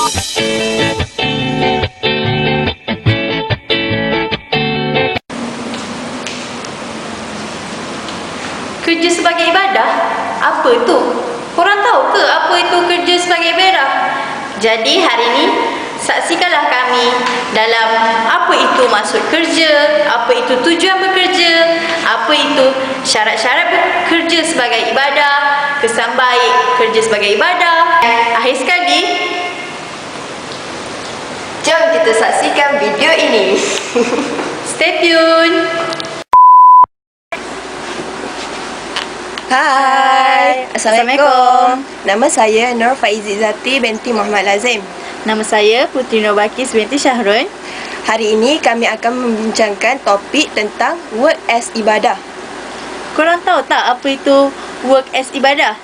Kerja sebagai ibadah? Apa itu? Korang tahu ke apa itu kerja sebagai ibadah? Jadi hari ini saksikanlah kami dalam apa itu maksud kerja, apa itu tujuan bekerja, apa itu syarat-syarat bekerja sebagai ibadah, kesan baik kerja sebagai ibadah. Akhir sekali, Jom kita saksikan video ini. stay tune. Hai, Assalamualaikum. Nama saya Nur Faizi Zati binti Muhammad Lazim. Nama saya Putri Nobakis binti Syahrul. Hari ini kami akan membincangkan topik tentang work as ibadah. Korang tahu tak apa itu work as ibadah?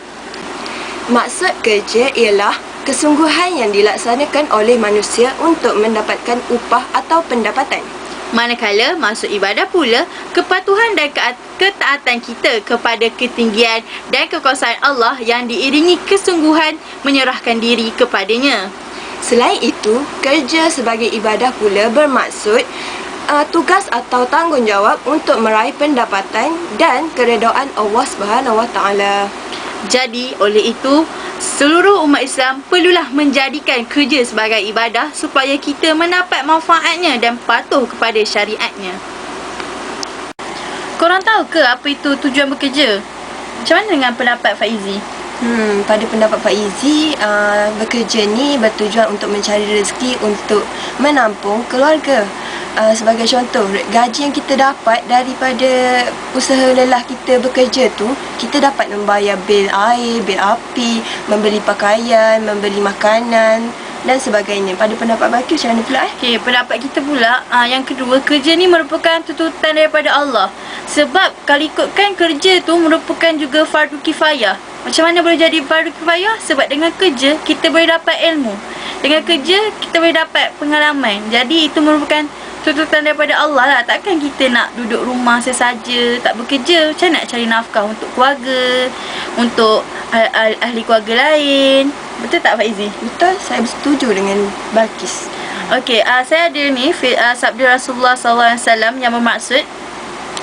Maksud kerja ialah kesungguhan yang dilaksanakan oleh manusia untuk mendapatkan upah atau pendapatan. Manakala maksud ibadah pula kepatuhan dan ketaatan kita kepada ketinggian dan kekuasaan Allah yang diiringi kesungguhan menyerahkan diri kepadanya. Selain itu, kerja sebagai ibadah pula bermaksud tugas atau tanggungjawab untuk meraih pendapatan dan keredaan Allah SWT. Jadi oleh itu seluruh umat Islam perlulah menjadikan kerja sebagai ibadah supaya kita mendapat manfaatnya dan patuh kepada syariatnya. Korang tahu ke apa itu tujuan bekerja? Macam mana dengan pendapat Faizi? Pada pendapat Pak Izzi, bekerja ni bertujuan untuk mencari rezeki untuk menampung keluarga. Sebagai contoh, gaji yang kita dapat daripada usaha lelah kita bekerja tu, kita dapat membayar bil air, bil api, membeli pakaian, membeli makanan dan sebagainya. Pada pendapat Bakir macam mana pula? Okey, pendapat kita pula, yang kedua, kerja ni merupakan tuntutan daripada Allah. Sebab kalau ikutkan kerja tu merupakan juga fardu kifayah. Macam mana boleh jadi fardu kifayah? Sebab dengan kerja kita boleh dapat ilmu. Dengan kerja kita boleh dapat pengalaman. Jadi itu merupakan tuntutan daripada Allah lah. Takkan kita nak duduk rumah sesaja, tak bekerja. Macam nak cari nafkah untuk keluarga, untuk ahli keluarga lain. Betul tak Faizi? Betul, saya setuju dengan Balkis. Okey, saya ada ni sabda Rasulullah SAW yang bermaksud,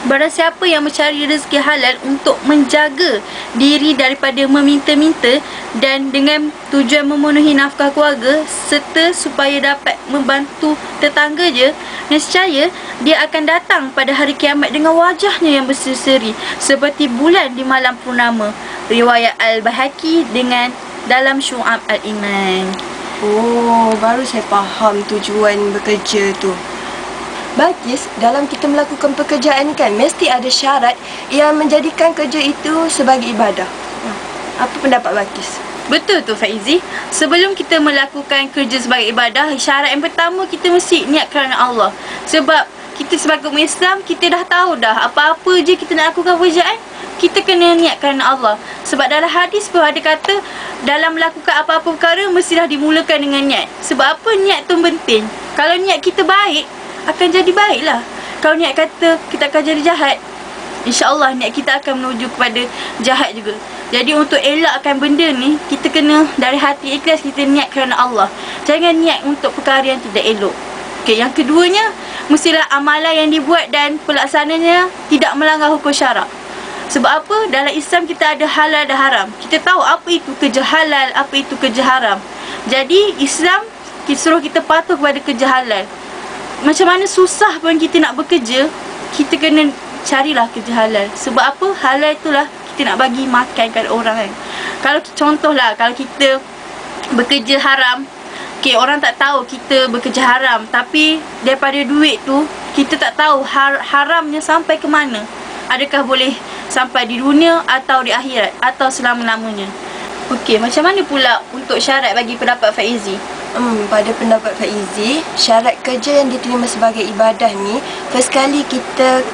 barang siapa yang mencari rezeki halal untuk menjaga diri daripada meminta-minta dan dengan tujuan memenuhi nafkah keluarga serta supaya dapat membantu tetangga je, nescaya dia akan datang pada hari kiamat dengan wajahnya yang berseri-seri seperti bulan di malam purnama. Riwayat Al-Bahaki dengan dalam Syu'ab Al-Iman. Oh, baru saya faham tujuan bekerja tu. Bagis, dalam kita melakukan pekerjaan kan, mesti ada syarat yang menjadikan kerja itu sebagai ibadah. Apa pendapat Bagis? Betul tu Faizi. Sebelum kita melakukan kerja sebagai ibadah, syarat yang pertama kita mesti niat kerana Allah. Sebab kita sebagai umat Islam, kita dah tahu dah apa-apa je kita nak lakukan pekerjaan, kita kena niat kerana Allah. Sebab dalam hadis pun ada kata, dalam melakukan apa-apa perkara mestilah dimulakan dengan niat. Sebab apa? Niat tu penting. Kalau niat kita baik, akan jadi baiklah. Kalau niat kata kita akan jadi jahat, InsyaAllah niat kita akan menuju kepada jahat juga. Jadi untuk elakkan benda ni, kita kena dari hati ikhlas, kita niat kerana Allah. Jangan niat untuk perkara yang tidak elok. Okey, yang keduanya, mestilah amalan yang dibuat dan pelaksananya tidak melanggar hukum syarak. Sebab apa? Dalam Islam kita ada halal dan haram. Kita tahu apa itu kerja halal, apa itu kerja haram. Jadi Islam suruh kita patuh kepada kerja halal. Macam mana susah pun kita nak bekerja, kita kena carilah kerja halal. Sebab apa? Halal itulah kita nak bagi makan kat orang kan. Kalau contohlah, kalau kita bekerja haram, okey, orang tak tahu kita bekerja haram, tapi daripada duit tu kita tak tahu haramnya sampai ke mana. Adakah boleh sampai di dunia atau di akhirat atau selama-lamanya. Okey, macam mana pula untuk syarat bagi pendapat Faizi? Pada pendapat Faizi, syarat kerja yang diterima sebagai ibadah ni, first kali kita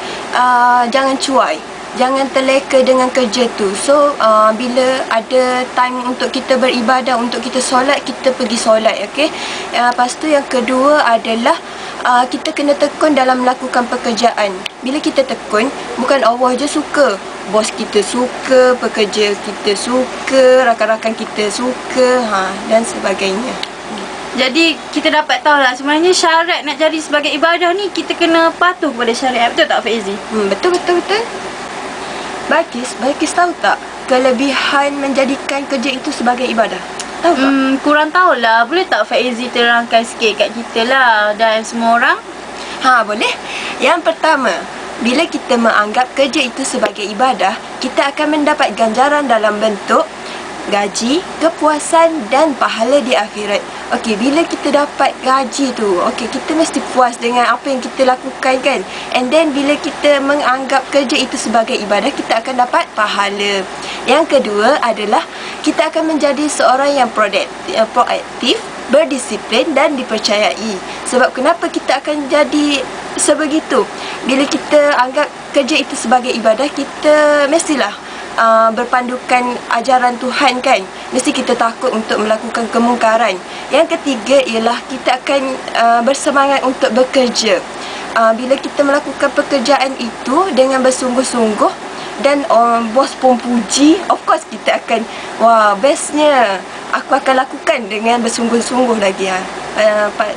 jangan cuai, jangan terleka dengan kerja tu. So bila ada time untuk kita beribadah, untuk kita solat, kita pergi solat, okey. Lepas tu yang kedua adalah kita kena tekun dalam melakukan pekerjaan. Bila kita tekun, bukan Allah je suka, bos kita suka, pekerja kita suka, rakan-rakan kita suka, dan sebagainya. Jadi kita dapat tahu lah sebenarnya syarat nak jadi sebagai ibadah ni kita kena patuh kepada syariat. Betul tak Faizi? Betul. Balkis tahu tak kelebihan menjadikan kerja itu sebagai ibadah? Tahu tak? Kurang tahulah. Boleh tak Faizi terangkan sikit kat kita lah dan semua orang? Boleh. Yang pertama, bila kita menganggap kerja itu sebagai ibadah, kita akan mendapat ganjaran dalam bentuk gaji, kepuasan dan pahala di akhirat. Okey, bila kita dapat gaji tu, okey, kita mesti puas dengan apa yang kita lakukan kan. And then bila kita menganggap kerja itu sebagai ibadah, kita akan dapat pahala. Yang kedua adalah kita akan menjadi seorang yang proaktif, berdisiplin dan dipercayai. Sebab kenapa kita akan jadi sebegitu? Bila kita anggap kerja itu sebagai ibadah, kita mestilah berpandukan ajaran Tuhan kan. Mesti kita takut untuk melakukan kemungkaran. Yang ketiga ialah kita akan bersemangat untuk bekerja. Bila kita melakukan pekerjaan itu dengan bersungguh-sungguh dan bos pun puji, of course kita akan, wah bestnya, aku akan lakukan dengan bersungguh-sungguh lagi.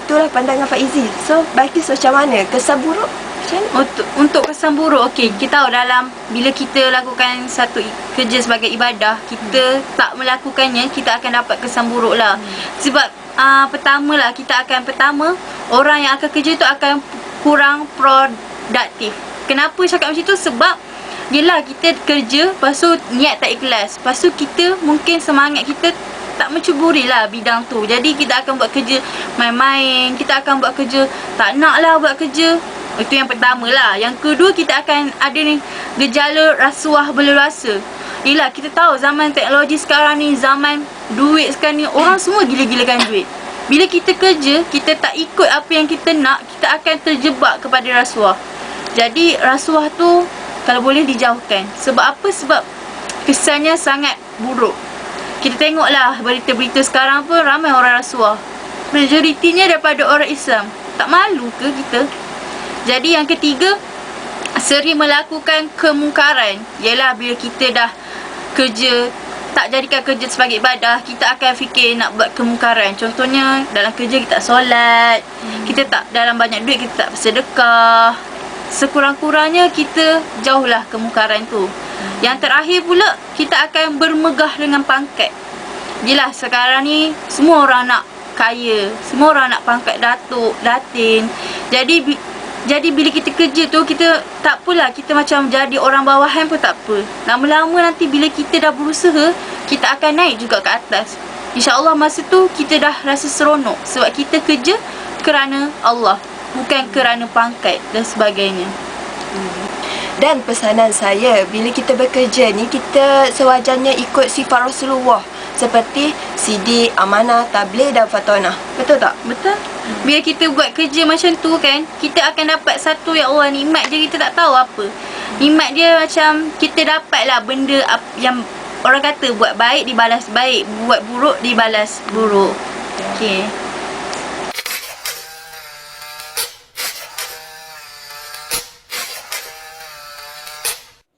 Itulah pandangan Faizi. So Balkis macam mana? Kesan buruk? Untuk kesan buruk, okey, kita tahu dalam bila kita lakukan satu kerja sebagai ibadah, kita tak melakukannya, kita akan dapat kesan buruk lah. Sebab pertama orang yang akan kerja tu akan kurang produktif. Kenapa cakap macam tu? Sebab yelah kita kerja, lepas tu niat tak ikhlas, lepas tu kita mungkin semangat kita tak mencuburi lah bidang tu. Jadi kita akan buat kerja main-main, kita akan buat kerja tak nak lah buat kerja. Itu yang pertama lah. Yang kedua, kita akan ada ni gejala rasuah berleluasa. Yelah, kita tahu zaman teknologi sekarang ni, zaman duit sekarang ni, orang semua gila-gilakan duit. Bila kita kerja, kita tak ikut apa yang kita nak, kita akan terjebak kepada rasuah. Jadi rasuah tu kalau boleh dijauhkan. Sebab apa? Sebab kesannya sangat buruk. Kita tengoklah berita-berita sekarang pun ramai orang rasuah. Majoritinya daripada orang Islam. Tak malu ke kita? Jadi yang ketiga, sering melakukan kemungkaran. Ialah bila kita dah kerja, tak jadikan kerja sebagai ibadah, kita akan fikir nak buat kemungkaran. Contohnya dalam kerja kita tak solat, kita tak, dalam banyak duit kita tak bersedekah. Sekurang-kurangnya kita jauhlah kemungkaran tu. Yang terakhir pula, kita akan bermegah dengan pangkat. Yelah sekarang ni semua orang nak kaya, semua orang nak pangkat datuk, datin. Jadi bila kita kerja tu, kita tak apalah, kita macam jadi orang bawahan pun tak apa. Lama-lama nanti bila kita dah berusaha, kita akan naik juga ke atas. InsyaAllah masa tu kita dah rasa seronok. Sebab kita kerja kerana Allah, bukan kerana pangkat dan sebagainya. Dan pesanan saya, bila kita bekerja ni, kita sewajarnya ikut sifat Rasulullah. Seperti sidik, amanah, tabligh dan fatonah. Betul tak? Betul. Bila kita buat kerja macam tu kan, kita akan dapat satu, ya Allah, nikmat je kita tak tahu apa. Nikmat dia macam kita dapat lah benda yang orang kata buat baik dibalas baik, buat buruk dibalas buruk. Okay.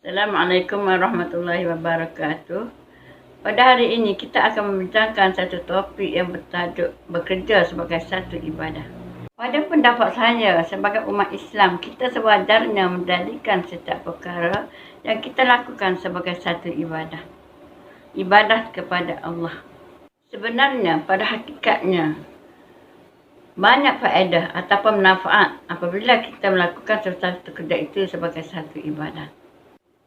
Assalamualaikum warahmatullahi wabarakatuh. Pada hari ini kita akan membincangkan satu topik yang bertajuk bekerja sebagai satu ibadah. Pada pendapat saya sebagai umat Islam, kita sewajarnya menjadikan setiap perkara yang kita lakukan sebagai satu ibadah. Ibadah kepada Allah. Sebenarnya pada hakikatnya banyak faedah ataupun manfaat apabila kita melakukan sesuatu kerja itu sebagai satu ibadah.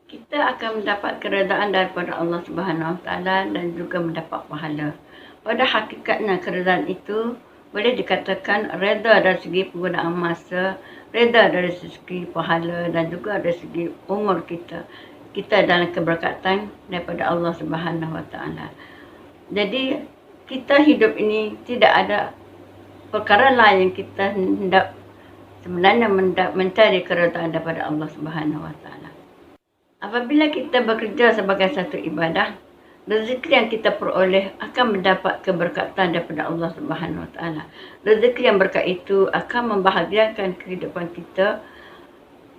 Kita akan mendapat keredaan daripada Allah Subhanahu Wa Taala dan juga mendapat pahala. Pada hakikatnya keredaan itu boleh dikatakan reda dari segi penggunaan masa, reda dari segi pahala dan juga dari segi umur kita. Kita dalam keberkatan daripada Allah Subhanahu Wa Taala. Jadi kita hidup ini tidak ada perkara lain yang kita hendak sebenarnya mencari keredaan daripada Allah Subhanahu Wa Taala. Apabila kita bekerja sebagai satu ibadah, rezeki yang kita peroleh akan mendapat keberkatan daripada Allah Subhanahu Wa Taala. Rezeki yang berkat itu akan membahagiakan kehidupan kita,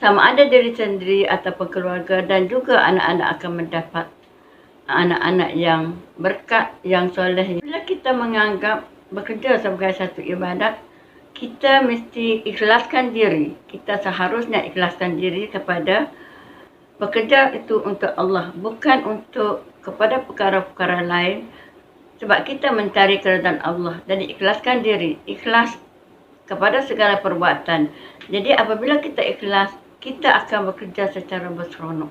sama ada diri sendiri ataupun keluarga, dan juga anak-anak akan mendapat anak-anak yang berkat, yang soleh. Bila kita menganggap bekerja sebagai satu ibadat, kita mesti ikhlaskan diri. Kita seharusnya ikhlaskan diri kepada bekerja itu untuk Allah, bukan untuk kepada perkara-perkara lain. Sebab kita mencari keridhaan Allah. Jadi ikhlaskan diri, ikhlas kepada segala perbuatan. Jadi apabila kita ikhlas, kita akan bekerja secara berseronok.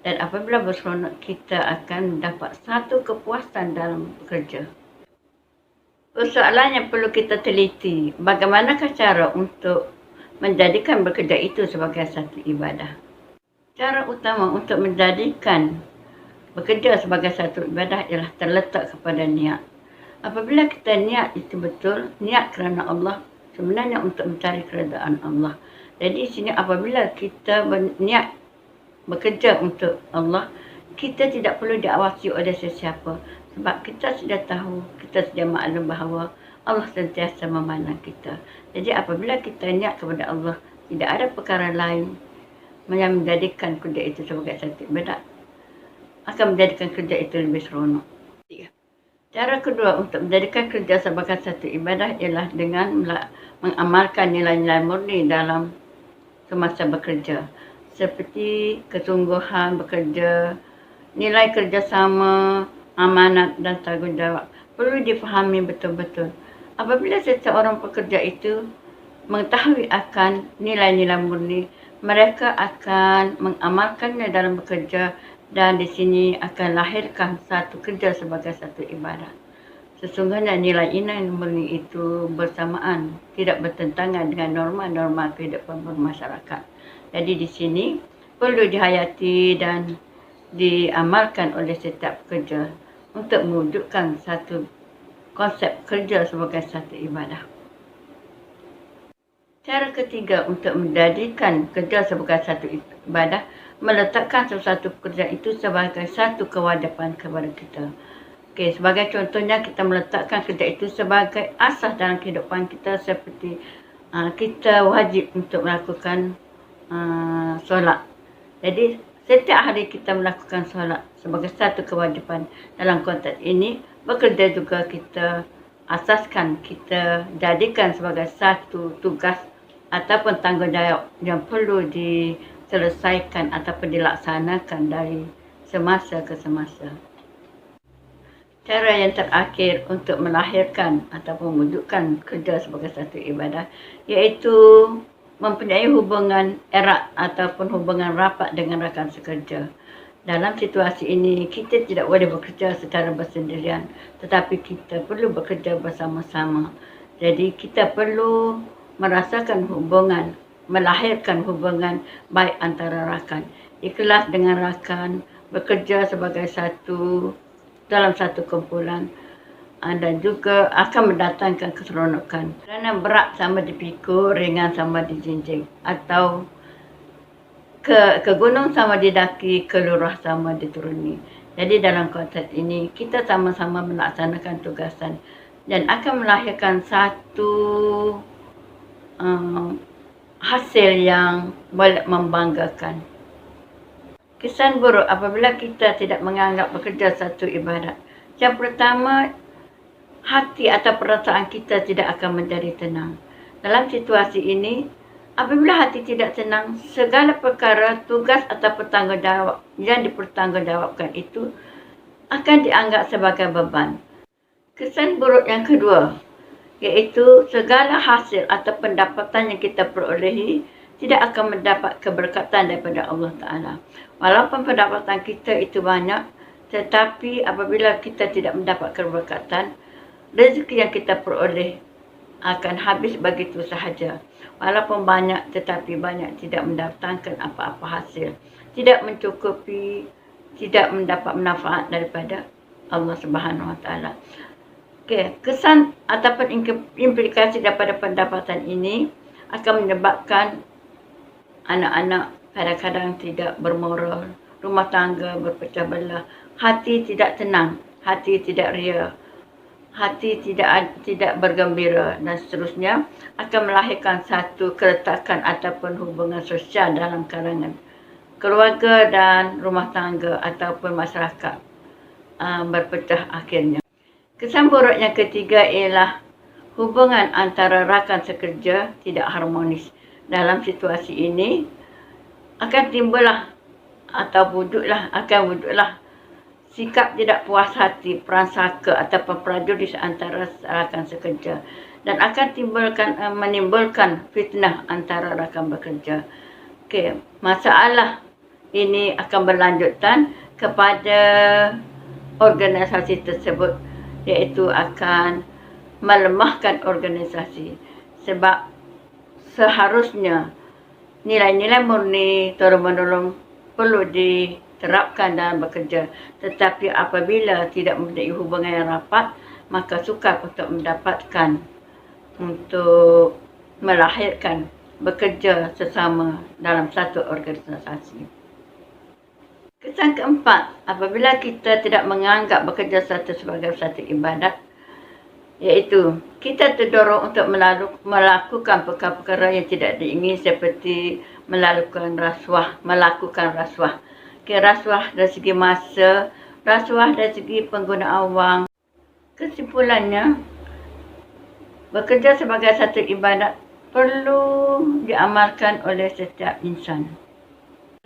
Dan apabila berseronok, kita akan dapat satu kepuasan dalam bekerja. Persoalan yang perlu kita teliti, bagaimanakah cara untuk menjadikan bekerja itu sebagai satu ibadah? Cara utama untuk menjadikan bekerja sebagai satu ibadah ialah terletak kepada niat. Apabila kita niat itu betul, niat kerana Allah, sebenarnya untuk mencari keridhaan Allah. Jadi di sini apabila kita berniat bekerja untuk Allah, kita tidak perlu diawasi oleh sesiapa. Sebab kita sudah tahu, kita sudah maklum bahawa Allah sentiasa memandang kita. Jadi apabila kita niat kepada Allah, tidak ada perkara lain yang menjadikan kerja itu sebagai satu ibadat, akan menjadikan kerja itu lebih seronok. Cara kedua untuk menjadikan kerja sebagai satu ibadah ialah dengan mengamalkan nilai-nilai murni dalam semasa bekerja. Seperti kesungguhan bekerja, nilai kerjasama, amanat dan tanggungjawab. Perlu difahami betul-betul. Apabila seseorang pekerja itu mengetahui akan nilai-nilai murni, mereka akan mengamalkannya dalam bekerja dan di sini akan lahirkan satu kerja sebagai satu ibadat. Sesungguhnya nilai-nilai murni itu bersamaan, tidak bertentangan dengan norma-norma kehidupan bermasyarakat. Jadi di sini perlu dihayati dan diamalkan oleh setiap pekerja untuk mewujudkan satu konsep kerja sebagai satu ibadah. Cara ketiga untuk menjadikan kerja sebagai satu ibadah, meletakkan sesuatu pekerjaan itu sebagai satu kewajipan kepada kita. Okey, sebagai contohnya kita meletakkan kerja itu sebagai asas dalam kehidupan kita, seperti kita wajib untuk melakukan solat. Jadi setiap hari kita melakukan solat sebagai satu kewajipan. Dalam konteks ini, bekerja juga kita asaskan, kita jadikan sebagai satu tugas ataupun tanggungjawab yang perlu diselesaikan ataupun dilaksanakan dari semasa ke semasa. Cara yang terakhir untuk melahirkan ataupun mewujudkan kerja sebagai satu ibadah iaitu mempunyai hubungan erat ataupun hubungan rapat dengan rakan sekerja. Dalam situasi ini, kita tidak boleh bekerja secara bersendirian, tetapi kita perlu bekerja bersama-sama. Jadi kita perlu merasakan hubungan, melahirkan hubungan baik antara rakan. Ikhlas dengan rakan, bekerja sebagai satu dalam satu kumpulan dan juga akan mendatangkan keseronokan. Kerana berat sama dipikul, ringan sama dijinjing, atau ke gunung sama didaki, ke lurah sama dituruni. Jadi dalam konteks ini kita sama-sama melaksanakan tugasan dan akan melahirkan satu hasil yang boleh membanggakan. Kesan buruk apabila kita tidak menganggap bekerja satu ibadat. Yang pertama, hati atau perasaan kita tidak akan menjadi tenang. Dalam situasi ini, apabila hati tidak tenang, segala perkara, tugas atau tanggungjawab yang dipertanggungjawabkan itu akan dianggap sebagai beban. Kesan buruk yang kedua, iaitu segala hasil atau pendapatan yang kita perolehi tidak akan mendapat keberkatan daripada Allah Ta'ala. Walaupun pendapatan kita itu banyak, tetapi apabila kita tidak mendapat keberkatan, rezeki yang kita peroleh akan habis begitu sahaja. Walaupun banyak, tetapi banyak tidak mendatangkan apa-apa hasil. Tidak mencukupi, tidak mendapat manfaat daripada Allah Subhanahu Wa Ta'ala. Okey, kesan ataupun implikasi daripada pendapatan ini akan menyebabkan anak-anak kadang-kadang tidak bermoral, rumah tangga berpecah belah, hati tidak tenang, hati tidak ria, hati tidak bergembira dan seterusnya, akan melahirkan satu keretakan ataupun hubungan sosial dalam kalangan keluarga dan rumah tangga ataupun masyarakat berpecah akhirnya. Kesan buruk yang ketiga ialah hubungan antara rakan sekerja tidak harmonis. Dalam situasi ini akan timbullah atau wujudlah sikap tidak puas hati, peransaka ataupun prajurit antara rakan sekerja, dan akan menimbulkan fitnah antara rakan bekerja. Okey, masalah ini akan berlanjutan kepada organisasi tersebut, iaitu akan melemahkan organisasi, sebab seharusnya nilai-nilai murni turun-menurun perlu diterapkan dalam bekerja. Tetapi apabila tidak mempunyai hubungan yang rapat, maka sukar untuk melahirkan bekerja sesama dalam satu organisasi. Kesan keempat, apabila kita tidak menganggap bekerja sebagai satu ibadat, iaitu kita terdorong untuk melakukan perkara-perkara yang tidak diingini seperti melakukan rasuah. Rasuah dari segi masa, rasuah dari segi penggunaan wang. Kesimpulannya, bekerja sebagai satu ibadat perlu diamalkan oleh setiap insan.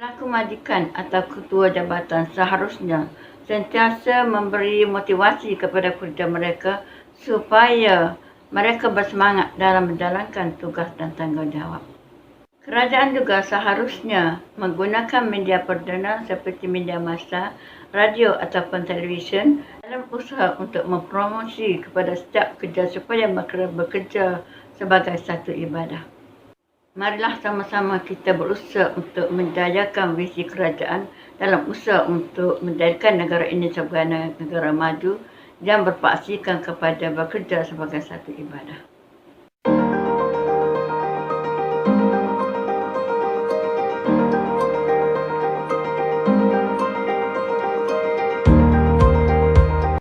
Pelaku majikan atau ketua jabatan seharusnya sentiasa memberi motivasi kepada pekerja mereka supaya mereka bersemangat dalam menjalankan tugas dan tanggungjawab. Kerajaan juga seharusnya menggunakan media perdana seperti media massa, radio ataupun televisyen dalam usaha untuk mempromosi kepada setiap pekerja supaya mereka bekerja sebagai satu ibadah. Marilah sama-sama kita berusaha untuk menjayakan visi kerajaan dalam usaha untuk menjadikan negara ini sebagai negara maju dan berpaksikan kepada bekerja sebagai satu ibadah.